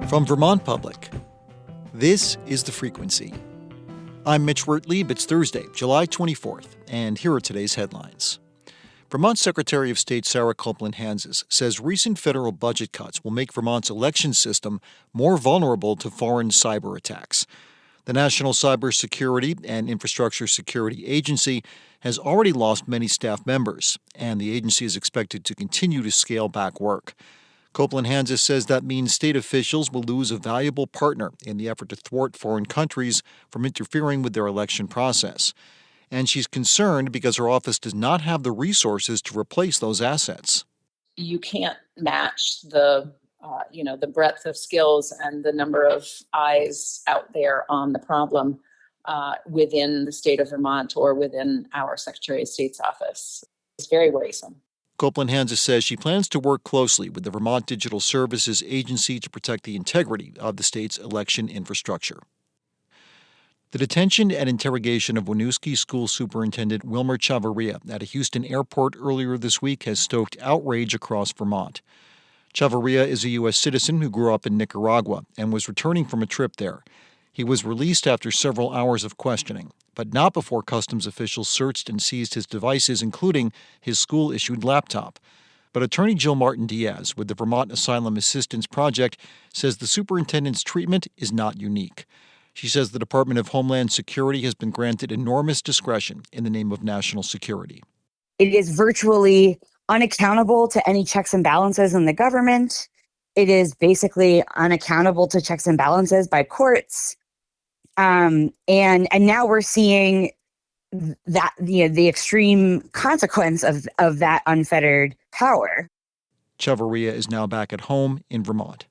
From Vermont Public, this is The Frequency. I'm Mitch Wertlieb. It's Thursday, July 24th, and here are today's headlines. Vermont Secretary of State Sarah Copeland-Hanses says recent federal budget cuts will make Vermont's election system more vulnerable to foreign cyber attacks. The National Cybersecurity and Infrastructure Security Agency has already lost many staff members, and the agency is expected to continue to scale back work. Copeland-Hanses says that means state officials will lose a valuable partner in the effort to thwart foreign countries from interfering with their election process. And she's concerned because her office does not have the resources to replace those assets. You can't match the breadth of skills and the number of eyes out there on the problem within the state of Vermont or within our Secretary of State's office. It's very worrisome. Copeland-Hanses says she plans to work closely with the Vermont Digital Services Agency to protect the integrity of the state's election infrastructure. The detention and interrogation of Winooski School Superintendent Wilmer Chavarria at a Houston airport earlier this week has stoked outrage across Vermont. Chavarria is a U.S. citizen who grew up in Nicaragua and was returning from a trip there. He was released after several hours of questioning, but not before customs officials searched and seized his devices, including his school-issued laptop. But Attorney Jill Martin-Diaz with the Vermont Asylum Assistance Project says the superintendent's treatment is not unique. She says the Department of Homeland Security has been granted enormous discretion in the name of national security. It is virtually unaccountable to any checks and balances in the government. It is basically unaccountable to checks and balances by courts. And now we're seeing that the extreme consequence of that unfettered power. Chavarria is now back at home in Vermont.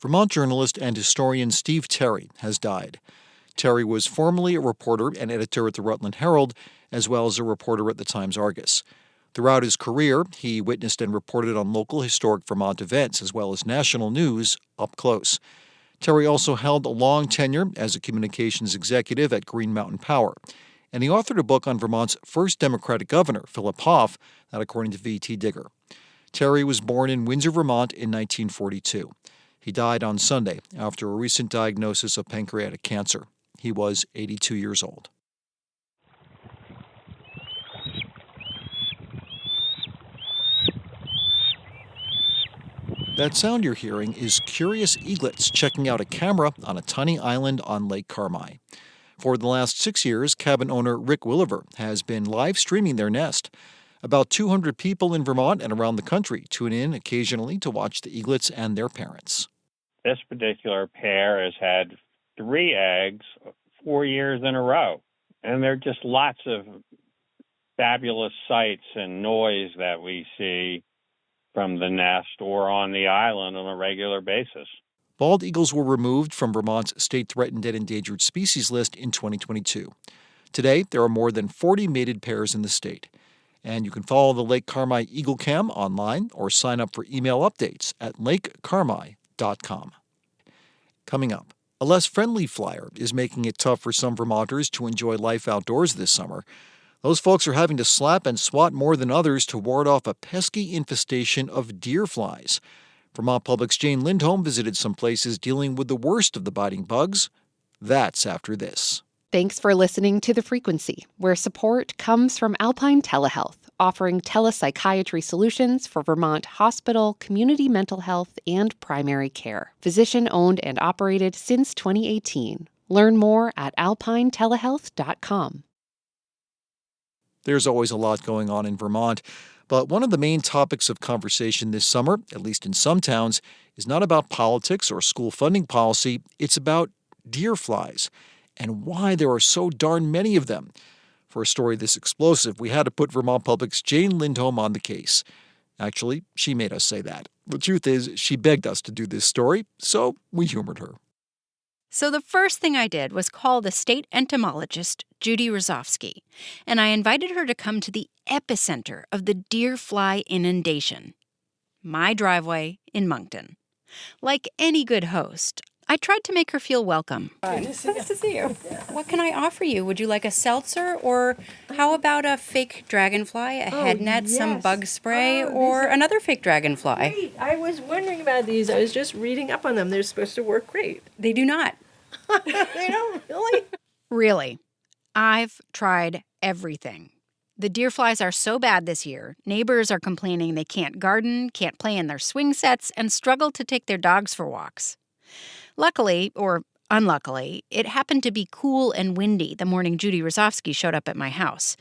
Vermont journalist and historian Steve Terry has died. Terry was formerly a reporter and editor at the Rutland Herald, as well as a reporter at the Times-Argus. Throughout his career, he witnessed and reported on local historic Vermont events, as well as national news up close. Terry also held a long tenure as a communications executive at Green Mountain Power, and he authored a book on Vermont's first Democratic governor, Philip Hoff, that according to V.T. Digger. Terry was born in Windsor, Vermont in 1942. He died on Sunday after a recent diagnosis of pancreatic cancer. He was 82 years old. That sound you're hearing is curious eaglets checking out a camera on a tiny island on Lake Carmi. For the last 6 years, cabin owner Rick Williver has been live streaming their nest. About 200 people in Vermont and around the country tune in occasionally to watch the eaglets and their parents. This particular pair has had 3 eggs 4 years in a row. And there are just lots of fabulous sights and noise that we see from the nest or on the island on a regular basis. Bald eagles were removed from Vermont's state-threatened and endangered species list in 2022. Today, there are more than 40 mated pairs in the state. And you can follow the Lake Carmi Eagle Cam online or sign up for email updates at lakecarmi.com. Coming up, a less friendly flyer is making it tough for some Vermonters to enjoy life outdoors this summer. Those folks are having to slap and swat more than others to ward off a pesky infestation of deer flies. Vermont Public's Jane Lindholm visited some places dealing with the worst of the biting bugs. That's after this. Thanks for listening to The Frequency, where support comes from Alpine Telehealth, offering telepsychiatry solutions for Vermont hospital, community mental health, and primary care. Physician-owned and operated since 2018. Learn more at alpinetelehealth.com. There's always a lot going on in Vermont, but one of the main topics of conversation this summer, at least in some towns, is not about politics or school funding policy. It's about deer flies and why there are so darn many of them. For a story this explosive, we had to put Vermont Public's Jane Lindholm on the case. Actually, she made us say that. The truth is, she begged us to do this story, so we humored her. So the first thing I did was call the state entomologist, Judy Rozovsky, and I invited her to come to the epicenter of the deer fly inundation, my driveway in Moncton. Like any good host, I tried to make her feel welcome. Nice to see you. What can I offer you? Would you like a seltzer, or how about a fake dragonfly, a head net, some yes. bug spray, Oh, or these are another fake dragonfly? Great. I was wondering about these. I was just reading up on them. They're supposed to work great. They do not. They don't really? Really. I've tried everything. The deer flies are so bad this year, neighbors are complaining they can't garden, can't play in their swing sets, and struggle to take their dogs for walks. Luckily, or unluckily, it happened to be cool and windy the morning Judy Rozovsky showed up at my house.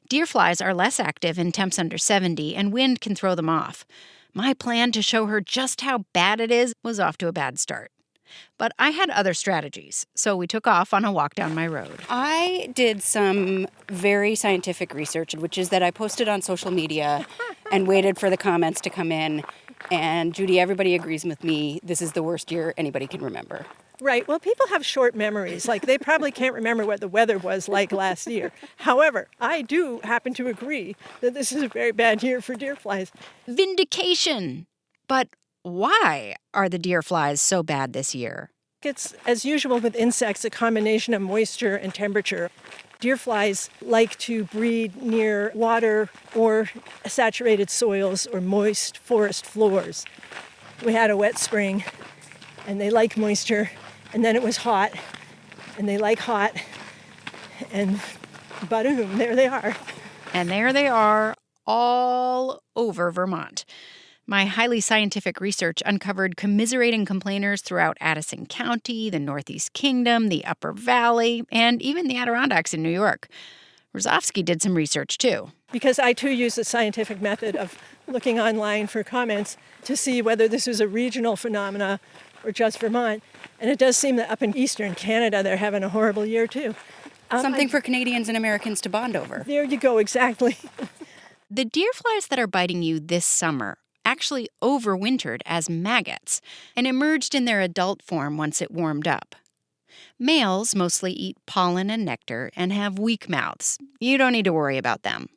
Deer flies are less active in temps under 70, and wind can throw them off. My plan to show her just how bad it is was off to a bad start. But I had other strategies, so we took off on a walk down my road. I did some very scientific research, which is that I posted on social media and waited for the comments to come in. And Judy, everybody agrees with me. This is the worst year anybody can remember. Right. Well, people have short memories. Like, they probably can't remember what the weather was like last year. However, I do happen to agree that this is a very bad year for deer flies. Vindication! But why are the deer flies so bad this year? It's, as usual with insects, a combination of moisture and temperature. Deer flies like to breed near water or saturated soils or moist forest floors. We had a wet spring, and they like moisture, and then it was hot, and they like hot, and ba-doom, there they are. And there they are, all over Vermont. My highly scientific research uncovered commiserating complainers throughout Addison County, the Northeast Kingdom, the Upper Valley, and even the Adirondacks in New York. Rozovsky did some research, too. Because I, too, use the scientific method of looking online for comments to see whether this was a regional phenomena or just Vermont. And it does seem that up in eastern Canada, they're having a horrible year, too. Something for Canadians and Americans to bond over. There you go, exactly. The deer flies that are biting you this summer actually overwintered as maggots and emerged in their adult form once it warmed up. Males mostly eat pollen and nectar and have weak mouths. You don't need to worry about them.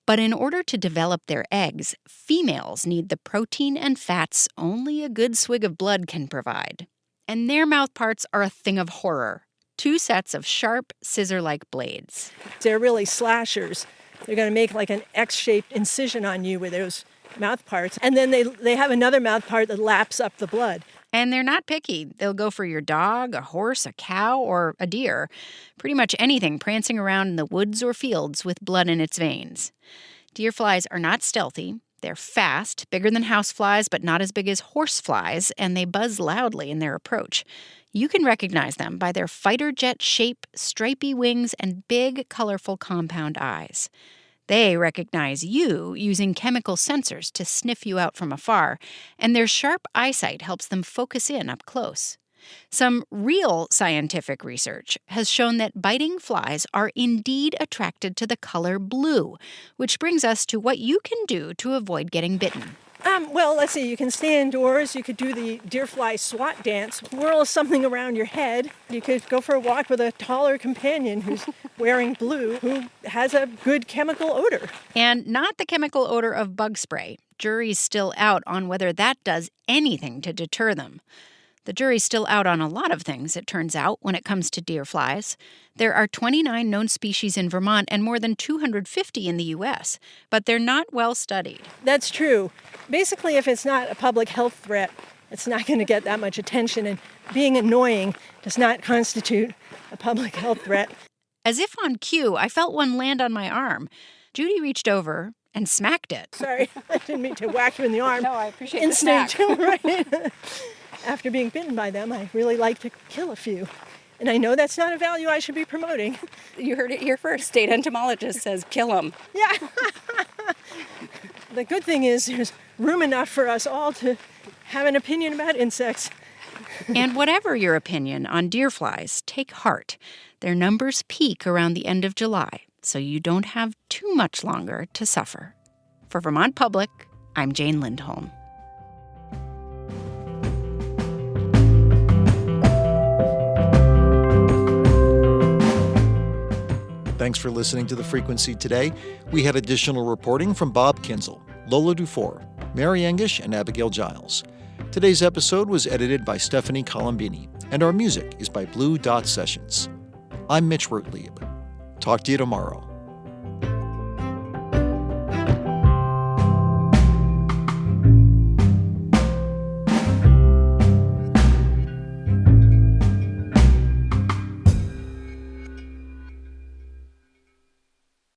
But in order to develop their eggs, females need the protein and fats only a good swig of blood can provide. And their mouth parts are a thing of horror. 2 sets of sharp, scissor-like blades. They're really slashers. They're going to make like an X-shaped incision on you with those mouth parts. And then they have another mouth part that laps up the blood. And they're not picky. They'll go for your dog, a horse, a cow, or a deer. Pretty much anything prancing around in the woods or fields with blood in its veins. Deer flies are not stealthy. They're fast, bigger than houseflies, but not as big as horseflies, and they buzz loudly in their approach. You can recognize them by their fighter jet shape, stripy wings, and big, colorful compound eyes. They recognize you using chemical sensors to sniff you out from afar, and their sharp eyesight helps them focus in up close. Some real scientific research has shown that biting flies are indeed attracted to the color blue, which brings us to what you can do to avoid getting bitten. Well, let's see. You can stay indoors. You could do the deer fly swat dance, whirl something around your head. You could go for a walk with a taller companion who's wearing blue, who has a good chemical odor. And not the chemical odor of bug spray. Jury's still out on whether that does anything to deter them. The jury's still out on a lot of things, it turns out, when it comes to deer flies. There are 29 known species in Vermont and more than 250 in the U.S., but they're not well studied. That's true. Basically, if it's not a public health threat, it's not going to get that much attention, and being annoying does not constitute a public health threat. As if on cue, I felt one land on my arm. Judy reached over and smacked it. Sorry, I didn't mean to whack you in the arm. No, I appreciate Instinct, right? After being bitten by them, I really like to kill a few. And I know that's not a value I should be promoting. You heard it here first. State entomologist says kill them. Yeah. The good thing is there's room enough for us all to have an opinion about insects. And whatever your opinion on deer flies, take heart. Their numbers peak around the end of July, so you don't have too much longer to suffer. For Vermont Public, I'm Jane Lindholm. Thanks for listening to The Frequency today. We had additional reporting from Bob Kinzel, Lola Dufour, Mary Engish, and Abigail Giles. Today's episode was edited by Stephanie Colombini, and our music is by Blue Dot Sessions. I'm Mitch Wertlieb. Talk to you tomorrow.